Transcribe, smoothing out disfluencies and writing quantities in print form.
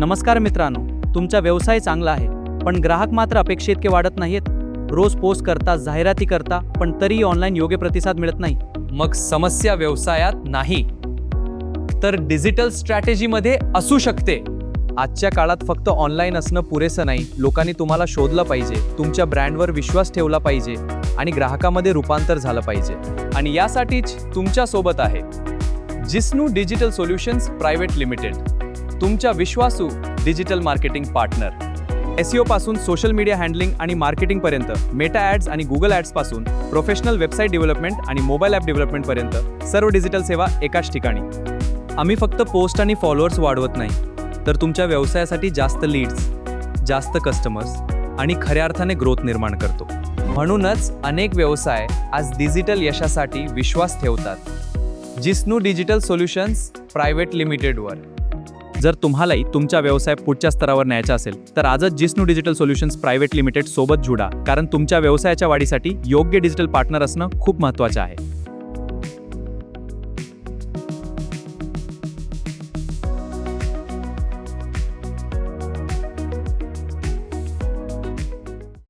नमस्कार मित्रांनो, तुमचा व्यवसाय चांगला आहे पण ग्राहक मात्र अपेक्षित इतके वाढत नाहीत. रोज पोस्ट करता, जाहिराती करता, पण तरीही ऑनलाईन योग्य प्रतिसाद मिळत नाही. मग समस्या व्यवसायात नाही तर डिजिटल स्ट्रॅटेजीमध्ये असू शकते. आजच्या काळात फक्त ऑनलाईन असणं पुरेसं नाही. लोकांनी तुम्हाला शोधलं पाहिजे, तुमच्या ब्रँडवर विश्वास ठेवला पाहिजे आणि ग्राहकामध्ये रूपांतर झालं पाहिजे. आणि यासाठीच तुमच्या सोबत आहे जिस्नू डिजिटल सोल्युशन्स प्रायव्हेट लिमिटेड, तुमच्या विश्वासू डिजिटल मार्केटिंग पार्टनर. एसईओ पासून सोशल मीडिया हँडलिंग आणि मार्केटिंग पर्यंत, मेटा ॲड्स आणि गुगल ॲड्स पासून प्रोफेशनल वेबसाईट डेव्हलपमेंट आणि मोबाईल ॲप डेव्हलपमेंट पर्यंत सर्व डिजिटल सेवा एकाच ठिकाणी. आम्ही फक्त पोस्ट आणि फॉलोअर्स वाढवत नाही, तर तुमच्या व्यवसायासाठी जास्त लीड्स, जास्त कस्टमर्स आणि खऱ्या अर्थाने ग्रोथ निर्माण करतो. म्हणूनच अनेक व्यवसाय आज डिजिटल यशासाठी विश्वास ठेवतात जिस्नू डिजिटल सोल्युशन्स प्रायव्हेट लिमिटेडवर. जर तुम्हालाही तुमचा व्यवसाय पुढच्या स्तरावर न्यायचा असेल तर आजच जिस्नू डिजिटल सोल्युशन्स प्रायव्हेट लिमिटेड सोबत जुडा, कारण तुमच्या व्यवसायाच्या वाढीसाठी योग्य डिजिटल पार्टनर असणं खूप महत्त्वाचं आहे.